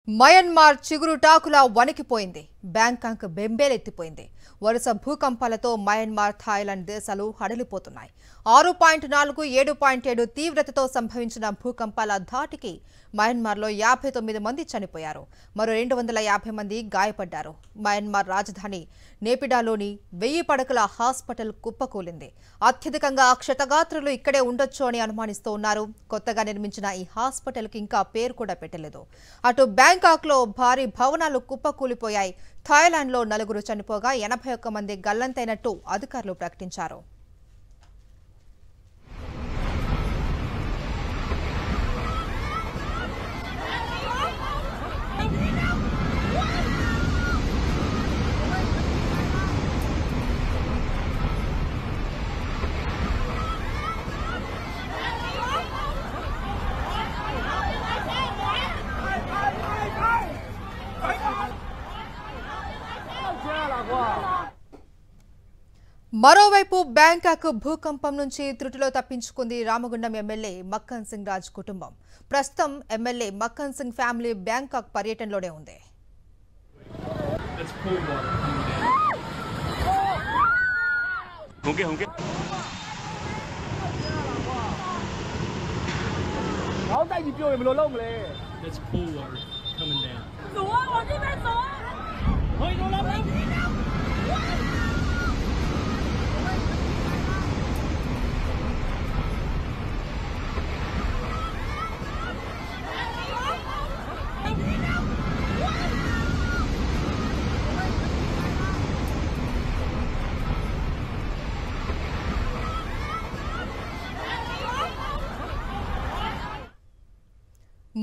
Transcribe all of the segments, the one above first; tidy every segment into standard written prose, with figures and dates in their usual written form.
Myanmar చిగురుటాకులా వణికిపోయింది. Bangkok బెంబేలెత్తిపోయింది. వరుస భూకంపాలతో Myanmar, Thailand దేశాలు హడలిపోతున్నాయి. 6.4, 7.7 తీవ్రతతో సంభవించిన భూకంపాల ధాటికి మయన్మార్లో 59 మంది చనిపోయారు. మరో 250 మంది గాయపడ్డారు. మయన్మార్ రాజధాని నేపిడాలోని 1000 పడకల హాస్పిటల్ కుప్పకూలింది. అత్యధికంగా క్షతగాత్రులు ఇక్కడే ఉండొచ్చు అని అనుమానిస్తూ ఉన్నారు. కొత్తగా నిర్మించిన ఈ హాస్పిటల్కి ఇంకా పేరు కూడా పెట్టలేదు. అటు బ్యాంకాక్లో భారీ భవనాలు కుప్పకూలిపోయాయి. థాయిలాండ్లో 4 చనిపోగా 81 మంది గల్లంతైనట్టు అధికారులు ప్రకటించారు. మరోవైపు బ్యాంకాక్ భూకంపం నుంచి త్రుటిలో తప్పించుకుంది రామగుండం ఎమ్మెల్యే మక్కన్ సింగ్ రాజ్ కుటుంబం. ప్రస్తుతం MLA Makkan Singh family Bangkok పర్యటనలోనే ఉంది.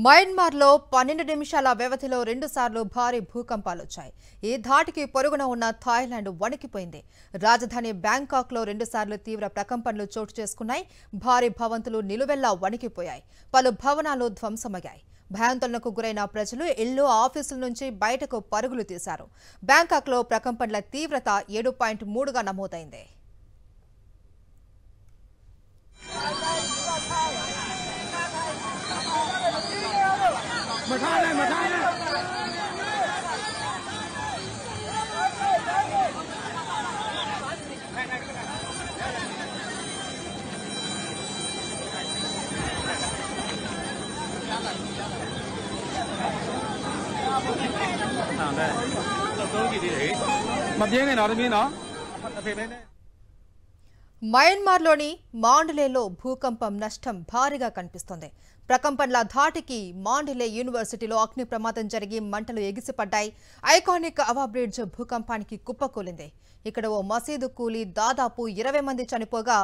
మయన్మార్లో 12 నిమిషాల వ్యవధిలో 2 సార్లు భారీ భూకంపాలు వచ్చాయి. ఈ ధాటికి పొరుగున ఉన్న థాయిలాండ్ వణికిపోయింది. రాజధాని బ్యాంకాక్లో 2 సార్లు తీవ్ర ప్రకంపనలు చోటు చేసుకున్నాయి. భారీ భవంతులు నిలువెల్లా వణికిపోయాయి. పలు భవనాలు ధ్వంసమయ్యాయి. భయాందోళనకు గురైన ప్రజలు ఇళ్లు, ఆఫీసుల నుంచి బయటకు పరుగులు తీశారు. బ్యాంకాక్లో ప్రకంపనల తీవ్రత 7.3గా నమోదైంది. మయన్మార్లోని మాండిలేలో భూకంపం నష్టం భారీగా కనిపిస్తోంది. ప్రకంపనల ధాటికి మాండిలే యూనివర్సిటీలో అగ్ని ప్రమాదం జరిగి మంటలు ఎగిసిపడ్డాయి. ఐకానిక్ అవా బ్రిడ్జ్ భూకంపానికి కుప్పకూలింది. ఇక్కడ ఓ మసీదు కూలి దాదాపు 20 మంది చనిపోగా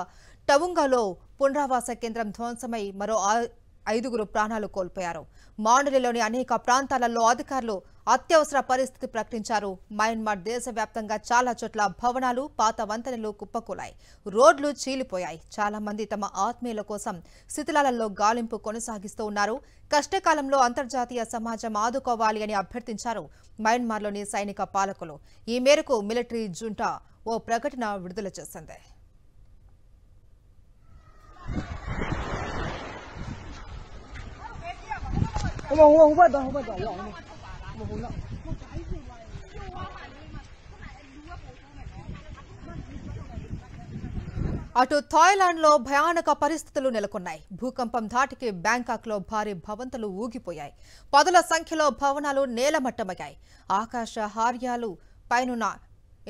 టవుంగాలో పునరావాస కేంద్రం ధ్వంసమై మరో 5 ప్రాణాలు కోల్పోయారు. మాండిలేలోని అనేక ప్రాంతాలలో అధికారులు అత్యవసర పరిస్థితి ప్రకటించారు. మయన్మార్ దేశవ్యాప్తంగా చాలా చోట్ల భవనాలు, పాత వంతెనలు కుప్పకూలాయి. రోడ్లు చీలిపోయాయి. చాలా మంది తమ ఆత్మీయుల కోసం శిథిలాలలో గాలింపు కొనసాగిస్తూ ఉన్నారు. కష్టకాలంలో అంతర్జాతీయ సమాజం ఆదుకోవాలి అని అభ్యర్థించారు మయన్మార్లోని సైనిక పాలకులు. ఈ మేరకు మిలిటరీ జుంటా ఓ ప్రకటన విడుదల చేసింది. అటు థాయిలాండ్లో భయానక పరిస్థితులు నెలకొన్నాయి. భూకంపం ధాటికి బ్యాంకాక్లో భారీ భవంతులు ఊగిపోయాయి. పదుల సంఖ్యలో భవనాలు నేలమట్టమయ్యాయి. ఆకాశ హార్యాలు పైనున్న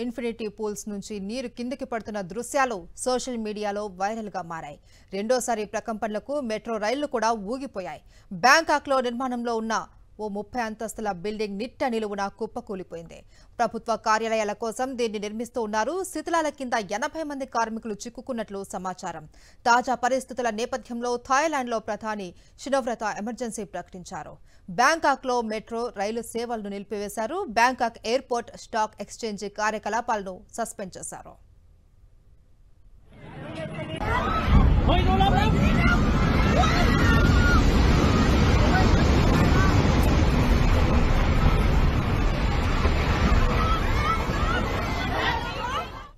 ఇన్ఫినిటీ పూల్స్ నుంచి నీరు కిందికి పడుతున్న దృశ్యాలు సోషల్ మీడియాలో వైరల్గా మారాయి. రెండోసారి ప్రకంపనలకు మెట్రో రైళ్లు కూడా ఊగిపోయాయి. బ్యాంకాక్లో నిర్మాణంలో ఉన్న ఓ 30 అంతస్తుల బిల్డింగ్ నిట్ట నిలువున కుప్పకూలిపోయింది. ప్రభుత్వ కార్యాలయాల కోసం దీన్ని నిర్మిస్తూ ఉన్నారు. శిథిలాల కింద 80 మంది కార్మికులు చిక్కుకున్నట్లు సమాచారం. తాజా పరిస్థితుల నేపథ్యంలో థాయిలాండ్లో ప్రధాని షినోవ్రత ఎమర్జెన్సీ ప్రకటించారు. బ్యాంకాక్లో మెట్రో రైలు సేవలను నిలిపివేశారు. బ్యాంకాక్ ఎయిర్పోర్ట్, స్టాక్ ఎక్స్చేంజి కార్యకలాపాలను సస్పెండ్ చేశారు.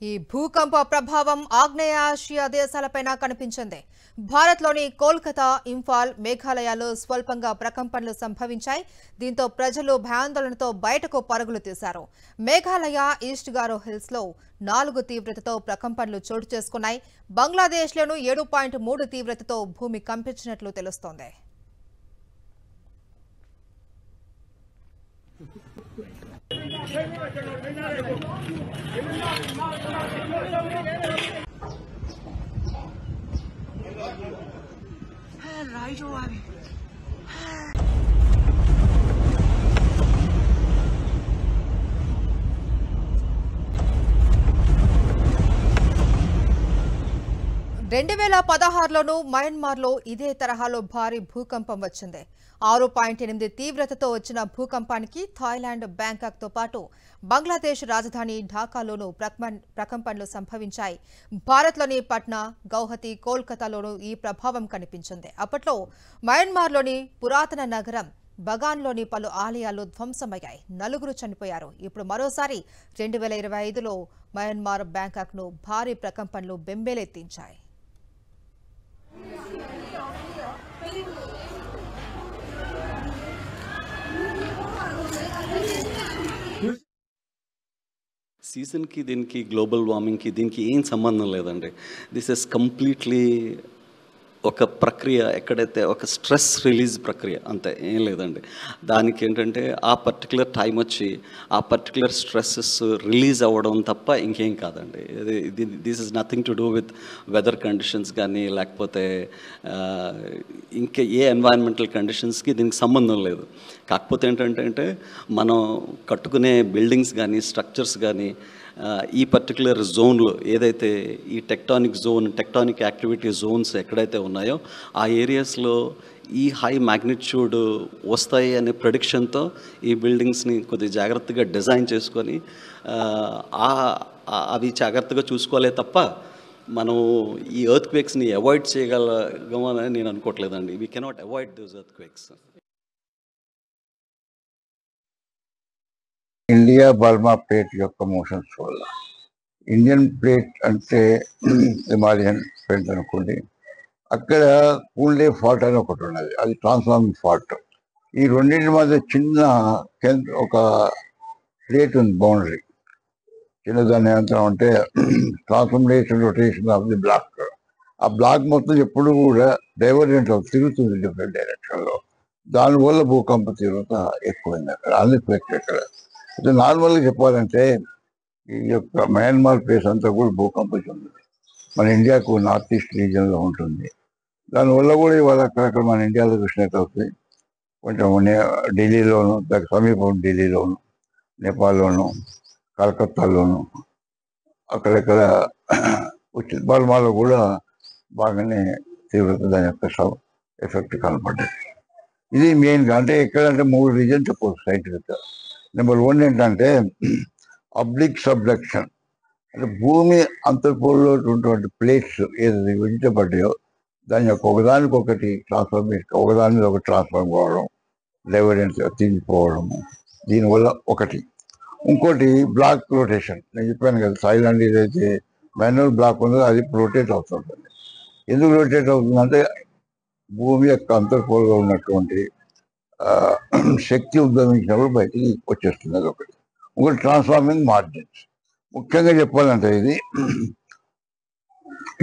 ఈ భూకంప ప్రభావం ఆగ్నేయ ఆసియా దేశాలపైన కనిపించింది. భారత్లోని కోల్కతా, ఇంఫాల్, మేఘాలయలో స్వల్పంగా ప్రకంపనలు సంభవించాయి. దీంతో ప్రజలు భయాందోళనతో బయటకు పరుగులు తీశారు. మేఘాలయ ఈస్ట్ గారో హిల్స్లో 4 తీవ్రతతో ప్రకంపనలు చోటు చేసుకున్నాయి. బంగ్లాదేశ్లోనూ 7.3 తీవ్రతతో భూమి కంపించినట్లు తెలుస్తోంది. రెండు 2016లోనూ మయన్మార్లో ఇదే తరహాలో భారీ భూకంపం వచ్చింది. 6.8 తీవ్రతతో వచ్చిన భూకంపానికి థాయిలాండ్, బ్యాంకాక్తో పాటు బంగ్లాదేశ్ రాజధాని ఢాకాలోనూ ప్రకంపనలు సంభవించాయి. భారత్లోని పట్నా, గౌహతి, కోల్కతాలోనూ ఈ ప్రభావం కనిపించింది. అప్పట్లో మయన్మార్లోని పురాతన నగరం బగాన్లోని పలు ఆలయాలు ధ్వంసమయ్యాయి. 4 చనిపోయారు. ఇప్పుడు మరోసారి 2025లో మయన్మార్, బ్యాంకాక్ను భారీ ప్రకంపనలు బెంబేలెత్తించాయి. సీజన్కి దీనికి గ్లోబల్ వార్మింగ్కి దీనికి ఏం సంబంధం లేదండి. దిస్ ఇస్ కంప్లీట్లీ ఒక ప్రక్రియ, ఎక్కడైతే ఒక స్ట్రెస్ రిలీజ్ ప్రక్రియ, అంతే, ఏం లేదండి. దానికి ఏంటంటే ఆ పర్టికులర్ టైం వచ్చి ఆ పర్టికులర్ స్ట్రెస్సెస్ రిలీజ్ అవ్వడం తప్ప ఇంకేం కాదండి. This is nothing to do with weather conditions కానీ లేకపోతే ఇంకా ఏ ఎన్వైరన్మెంటల్ కండిషన్స్కి దీనికి సంబంధం లేదు. కాకపోతే ఏంటంటే మనం కట్టుకునే బిల్డింగ్స్ కానీ స్ట్రక్చర్స్ కానీ ఈ పర్టికులర్ జోన్లో ఏదైతే ఈ టెక్టానిక్ యాక్టివిటీ జోన్స్ ఎక్కడైతే ఉన్నాయో ఆ ఏరియాస్లో ఈ హై మ్యాగ్నిట్యూడ్ వస్తాయి అనే ప్రెడిక్షన్తో ఈ బిల్డింగ్స్ని కొద్దిగా జాగ్రత్తగా డిజైన్ చేసుకొని అవి జాగ్రత్తగా చూసుకోవాలే తప్ప మనం ఈ ఎర్త్ క్వేక్స్ని అవాయిడ్ చేయగలగమని నేను అనుకోవట్లేదండి. We cannot avoid those earth quakes. India Burma plate యొక్క మోషన్స్ వల్ల, ఇండియన్ ప్లేట్ అంటే హిమాలయన్ ప్లేట్ అనుకోండి, అక్కడ కూల్డే ఫాల్ట్ అని ఒకటి ఉన్నది, అది ట్రాన్స్ఫార్మింగ్ ఫాల్ట్. ఈ రెండింటి మధ్య చిన్న ఒక ప్లేట్ ఉంది, బౌండరీ చిన్నదాన్ని ఏమంటాం అంటే transformation rotation of the block. ఆ బ్లాక్ మొత్తం ఎప్పుడు కూడా డైవర్జెంట్ తిరుగుతుంది డిఫరెంట్ డైరెక్షన్లో. దానివల్ల భూకంప తీవ్రత ఎక్కువైంది అక్కడ, అన్ఎక్స్పెక్టెడ్. అక్కడ అయితే నార్మల్గా చెప్పాలంటే ఈ యొక్క మయన్మార్ ప్లేస్ అంతా కూడా భూకంపం చెందింది. మన ఇండియాకు నార్త్ ఈస్ట్ రీజియన్లో ఉంటుంది. దానివల్ల కూడా ఇవాళ అక్కడక్కడ మన ఇండియాలో చూసినట్టు కొంచెం ఢిల్లీలోను, దానికి సమీపం ఢిల్లీలోను, నేపాల్లోను, కలకత్తాలోను, అక్కడక్కడ వచ్చింది. బర్మాలో కూడా బాగానే తీవ్రత దాని యొక్క ఎఫెక్ట్ కనపడ్డది. ఇది మెయిన్గా అంటే ఎక్కడంటే 3 రీజన్ చెప్పవచ్చు సైంటిఫిక్గా. నెంబర్ 1 ఏంటంటే అబ్లిక్ సబ్డక్షన్, అంటే భూమి అంతర్పోల్లో ఉన్నటువంటి ప్లేట్స్ ఏదైతే విడిచబడ్డాయో దాని యొక్క ఒకదానికొకటి ట్రాన్స్ఫర్మేషన్, ఒకదాని మీద ఒకటి ట్రాన్స్ఫర్మ్ కావడం, డైవర్జెన్స్ తిరిగిపోవడము, దీనివల్ల ఒకటి. ఇంకోటి బ్లాక్ రొటేషన్. నేను చెప్పాను కదా, థాయిలాండ్ ఏదైతే మాన్యువల్ బ్లాక్ ఉందో అది రొటేట్ అవుతుంటుంది. ఎందుకు రొటేట్ అవుతుందంటే భూమి యొక్క అంతర్పోల్లో ఉన్నటువంటి శక్తి ఉద్భవించినప్పుడు బయటికి వచ్చేస్తుంది. అది ఒకటి. ఇంకోటి ట్రాన్స్ఫార్మింగ్ మార్జిన్స్. ముఖ్యంగా చెప్పాలంటే ఇది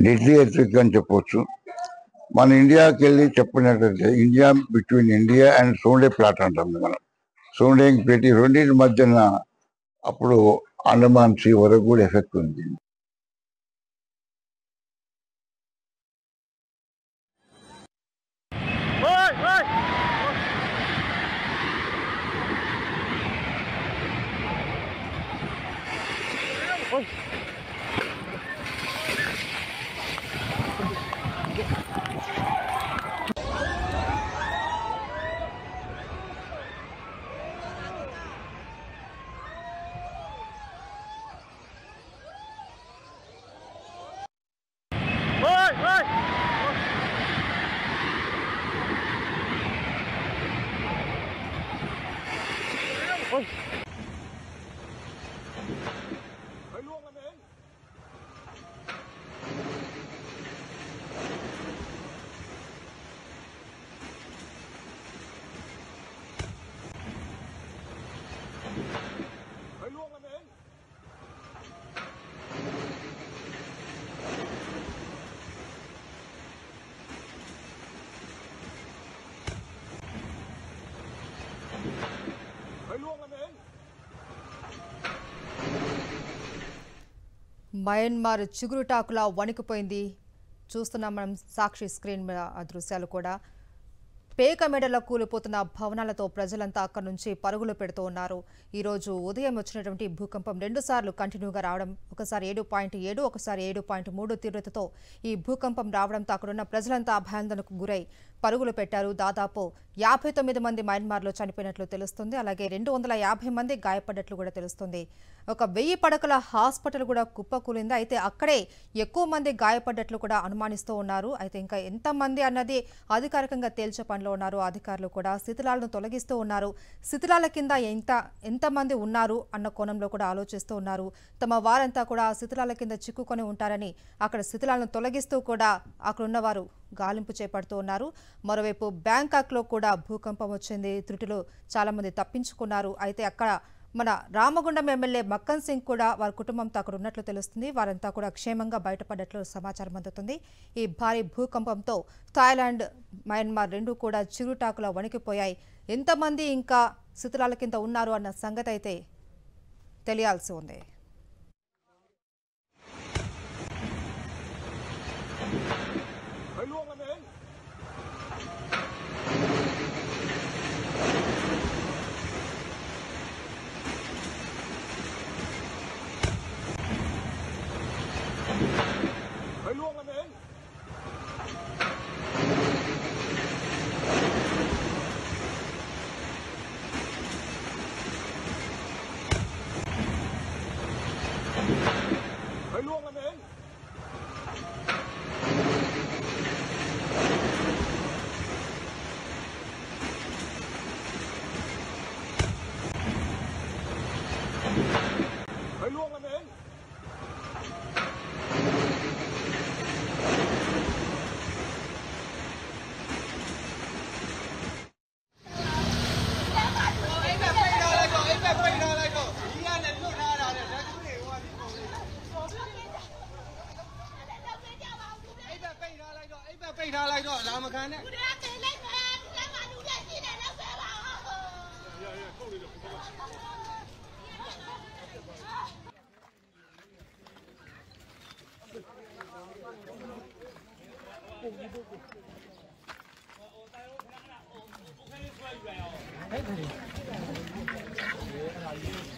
డెడ్లీ ఎర్త్క్వేక్ అని చెప్పవచ్చు. మన ఇండియాకి వెళ్ళి చెప్పినట్లయితే India between India and Sunda plate అంటాం మనం. సోండేంగ్ ప్లేట్ ఈ రెండింటి మధ్యన అప్పుడు అండమాన్ సీ వరకు కూడా ఎఫెక్ట్ ఉంది. మయన్మార్ చిగురుటాకులా వణికిపోయింది. చూస్తున్నాం మనం సాక్షి స్క్రీన్ మీద ఆ దృశ్యాలు కూడా. పేక మెడలో కూలిపోతున్న భవనాలతో ప్రజలంతా అక్కడి నుంచి పరుగులు పెడుతూ ఉన్నారు. ఈరోజు ఉదయం వచ్చినటువంటి భూకంపం 2 సార్లు కంటిన్యూగా రావడం, ఒకసారి 7.7 ఒకసారి 7.3 తీవ్రతతో ఈ భూకంపం రావడంతో అక్కడున్న ప్రజలంతా భయాందోళనకు గురై పరుగులు పెట్టారు. దాదాపు 59 మంది మయన్మార్లో చనిపోయినట్లు తెలుస్తుంది. అలాగే 250 మంది గాయపడ్డట్లు కూడా తెలుస్తుంది. ఒక 1000 పడకల హాస్పిటల్ కూడా కుప్పకూలింది. అయితే అక్కడే ఎక్కువ మంది గాయపడ్డట్లు కూడా అనుమానిస్తూ ఉన్నారు. అయితే ఇంకా ఎంతమంది అన్నది అధికారికంగా తేల్చే పనిలో ఉన్నారు అధికారులు కూడా. శిథిలాలను తొలగిస్తూ ఉన్నారు. శిథిలాల కింద ఎంతమంది ఉన్నారు అన్న కోణంలో కూడా ఆలోచిస్తూ ఉన్నారు. తమ వారంతా కూడా శిథిలాల కింద చిక్కుకొని ఉంటారని అక్కడ శిథిలాలను తొలగిస్తూ కూడా అక్కడ ఉన్నవారు గాలింపు చేపడుతూ ఉన్నారు. మరోవైపు బ్యాంకాక్లో కూడా భూకంపం వచ్చింది. త్రుటిలో చాలా మంది తప్పించుకున్నారు. అయితే అక్కడ మన రామగుండం ఎమ్మెల్యే మక్కన్ సింగ్ కూడా వారి కుటుంబంతో అక్కడ ఉన్నట్లు తెలుస్తుంది. వారంతా కూడా క్షేమంగా బయటపడ్డట్లు సమాచారం అందుతుంది. ఈ భారీ భూకంపంతో థాయిలాండ్, మయన్మార్ 2 కూడా చిరుటాకులా వణికిపోయాయి. ఎంతమంది ఇంకా శిథిలాల కింద ఉన్నారు అన్న సంగతి అయితే తెలియాల్సి ఉంది. Hey,